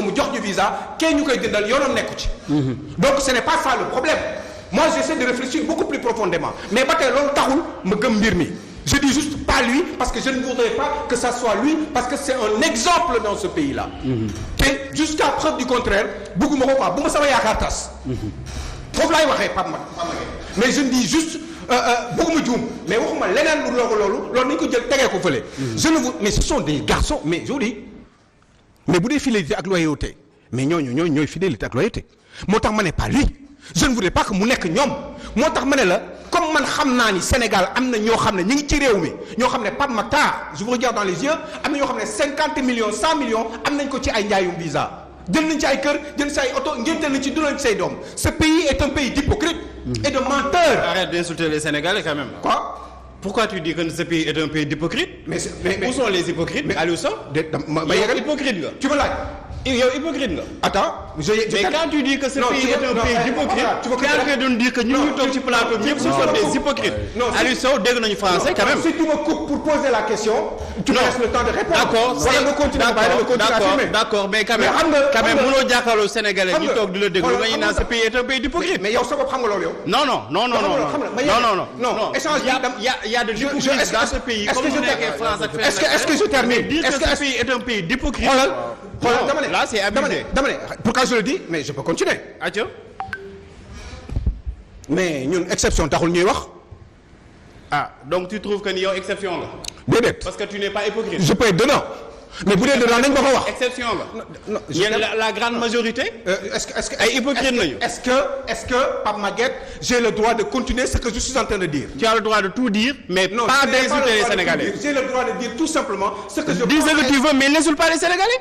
que mu jox ñu visa kee ñu koy dindal yoonam nekku ci. donc ce n'est pas ça le problème moi j'essaie de réfléchir beaucoup plus profondément mais ba tey loolu taxul ma gëm mbir mi. Je dis juste pas lui parce que je ne voudrais pas que ça soit lui parce que c'est un exemple dans ce pays-là. te jusqu'à preuve du contraire bëgguma ko quoi bu ma sama yaakaar tas. foofu laay waxee Pape Maguette mais je ne dis juste bëgguma juum mais waxuma leneen lu loolu nañu ko jël tegee ko fële. je ne vous mais ce sont des garçons mais je vous dis mais bu dee fidélité ak loyauté mais ñooy fidélité ak loyauté moo tax ma ne pas lui je ne voudrais pas que mu nekk ñoom moo tax ma ne la. comme man xam naa ni Sénégal am na ñoo xam ne ñu ngi ci réew mi ñoo xam ne Pape Makhtar je vous regarde dans les yeux am na ñoo xam ne 50 millions 100 millions am nañ ko ci ay njaayum visa jël nañ ci ay kër jël ci ay oto ngénte nañ ci dundal ci say doom ce pays est un pays d'hypocrites et de menteurs. Arrête d'insulter les Sénégalais quand même. Quoi? Pourquoi tu dis que ce pays est un pays d'hypocrites? mais où sont les hypocrites? mais Aliou Sow. ma yeggal hypocrite nga. tu me laaj. yow hypocrite nga. Attends mais quand tu dis que ce pays est un pays d'hypocrite, tu es en train de nous dire que ñun ñu toog ci plateau ñëpp ce sont des hypocrites. Aliou Sow dégg nañu français quand même. Si tu me coupes pour poser la question, tu me laisses le temps de répondre. D'accord, wala nga continuer à filmer. D'accord, mais quand même mënoo jàkkaarloo Sénégalais ñu toog di la déglu nga ñu naan ce pays est un pays d'hypocrite. mais yow sa bopp xam nga loolu yow. Non. Échange il y a de l'hypocrisie dans ce pays comme mu nekkee France ak feneen. Est-ce que je termine? Dire que ce pays est un pays d'hypocrite. xoolal là c'est abusé. dama ne pourquoi je le dis mais je peux continuer. Atia. mais ñun exception taxul ñuy wax. Ah donc tu trouves que ni yow exception la. déedéet. parce que tu n'es pas hypocrite. je peux être dedans. mais bu dee dedans nañ ma ko wax. exception la. non la grande majorité. est-ce que ay hypocrite nañu. est-ce que Pape Maguette j'ai le droit de continuer ce que je suis en train de dire. Tu as le droit de tout dire mais non, pas d'insulter les Sénégalais. j'ai le droit de dire tout simplement ce que je. Dis ce que tu veux mais n'insulte pas les Sénégalais.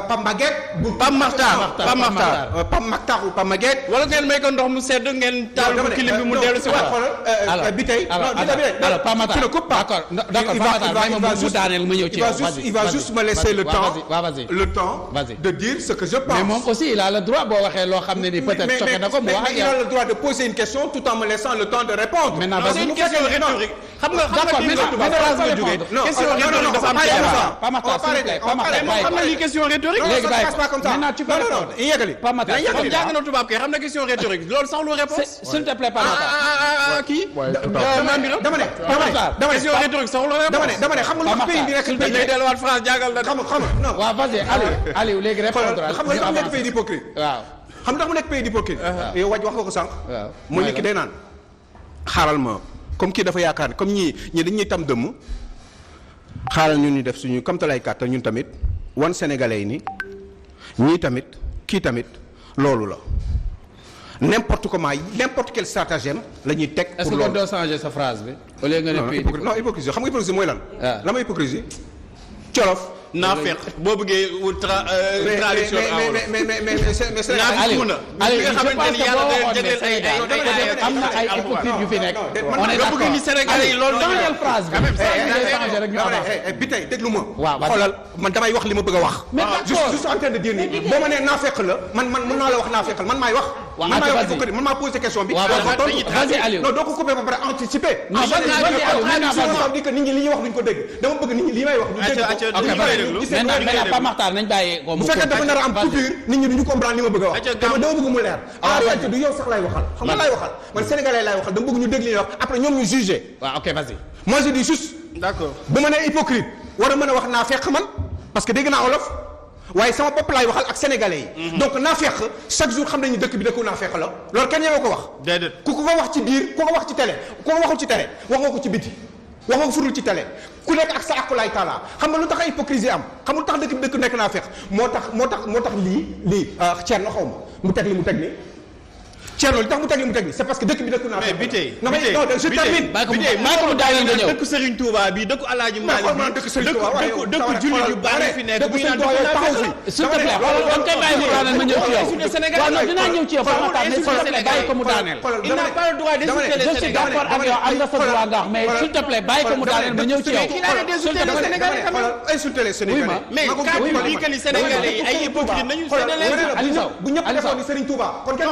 Pape Maguette. Pape Makhtar. Pape Makhtar ou Pape Maguette. wala ngeen may ko ndox mu sedd ngeen taal ko kilim bi mu dellu si waat. bi tey. alors Pape Makhtar tu ne coupes pas. d'accord Pape Makhtar mu daaneel ma ñëw ci yow. il va juste me laisser le temps. le temps vas-y. de dire ce que je pense. mais moom aussi il a le droit boo waxee loo xam ne ni peut-être choqué na ko mu wax ak il a le droit de poser une question tout en me laissant le temps de répondre. maintenant c'est une question rhétorique. xam nga d'accord question rhétorique dafa am Pape Makhtar s'il vous plaît Pape Makhtar xam na li question rhétorique. léegi bàyyi passe pas comme ça. maintenant tu peux répondre. yeggali. Pape Makhtar comme jàng na tubaab kay xam na question rhétorique loolu sax lu réponse. s'il te plaît Pape Makhtar. kii. dama ne question rhétorique sax lu réponse. dama ne xam nga lu pays bi nekk dañ lay delluwaat France jàngal la. xam nga non. waaw vas-y Aliou léegi répondre xam nga dafa nekk pays d'hypocrite. waaw xam nga dafa nekk pays d'hypocrite. yow wax nga ko sànq. waaw mooy nit ki day naan xaaral ma comme kii dafa yaakaar ne comme ñii dañuy tam dëmm xaaral ñun ñu def suñu comme talay kàttan ñun tamit wan sénégalais yi ni ñii tamit kii tamit loolu la n'importe comment n'importe quel stratagème la ñuy teg. est-ce que nga doo changer sa phrase bi. au lieu nga ne pays non hypocrisie xam nga hypocrisie mooy lan. la ma hypocrisie colof. naafeq boo bëggee traduction Aliou je pense que boo waxoon ne Sénégal am na ay hypocrite yu fi nekk. on est d'accord bëgg ni Sénégalais yi loolu dañu phrase bi. bi tey déglu ma. waaw xoolal man damay wax li ma bëgg a wax. mais d'accord je suis en train de dire ni boo ma nee naafeq la man mën naa la wax naafeq la man maay wax. man maay wax hypocrite man maa posé question bi. vas-y Aliou. non doo ko coupé ba pare anticiper. non vas-y Aliou mën naa ça veut dire que nit ñi li ñuy wax duñ ko dégg dama bëgg nit ñi li may wax duñ dégg. maintenant Pape Makhtar nañ bàyyi ko bu fekkee dafa nar a am coupure nit ñi duñu comprendre li ma bëgg a wax dama bëgg mu leer en réalité du yow sax lay waxal xam nga lay waxal man sénégalais lay waxal dama bëgg ñu dégg li ñuy wax après ñoom ñu juger. waaw ok vas-y. moi je dis juste d'accord bu ma nee hypocrite war a mën a wax naa fekk man parce que dégg naa olof waaye sama bopp laay waxal ak sénégalais yi donc naa fekk chaque jour xam nañu dëkk bi dëkku naa fekk la loolu kenn ñëwee ko wax déedéet ku ko wax ci biir ku ko wax ci télé ku ko waxul ci télé wax nga ko ci biti wax nga ko furul ci télé ku nekk ak sa akulaay taala xam nga lu tax hypocrisie am xam nga lu tax dëkk bi dëkk nekk naa fekk moo tax lii Thierno xaw ma mu teg li mu teg ni Thierno li tax mu teg li mu teg ni c'est parce que dëkk bi dëkk naa fekk. mais Biteye non je termine. bàyyi ko mu daaneel nga ñëw dëkk Serigne Touba bi dëkk Alaaji Maalik bi dëkk Serigne Touba waaye dëkk jullit yu bari fi nekk bu ñu naan s'il te plaît kon kay bàyyi mu daaneel ma ñëw ci yow. waaw non dinaa ñëw ci yow Pape Makhtar mais s'il te plaît bàyyi ko mu daaneel. il n'a pas le droit d'insulter les je suis d'accord ak yow am nga sa droit nga wax mais s'il te plaît bàyyi ko mu daaneel ma ñëw ci yow. insulter les Sénégalais. mais quand tu dis que ni Sénégalais yi ay hypocrite nañu bu ñëpp defoon ni Serigne Touba kon kenn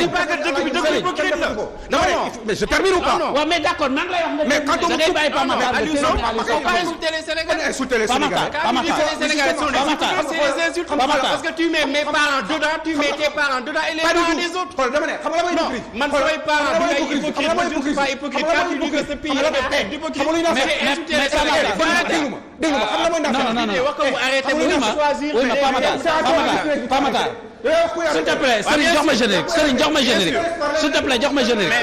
dis pas que dëkk bi dëkk hypocrite la. non mais je termine ou pas. waaw mais d'accord maa ngi lay wax nga. mais quand on da ngay bàyyi Pape Matar Aliou Sow faut pas insulter les Sénégalais. Insulter les Sénégalais. Les Sénégalais sont des hypocrites, c'est des insultes. Parce que tu mets mes parents dedans, tu mets tes parents dedans et les parents des autres. dama ne xam nga Non, man samay parents du ay hypocrite, man je ne suis pas hypocrite. Quand tu dis que ce pays est hypocrite, c'est insulter les Sénégalais. dégg nga xam nga mooy non wax ko mu arrêté mu choisir. oui mais Pape Matar s'il te plaît Serigne jox ma générique Serigne jox ma générique s'il te plaît jox ma générique.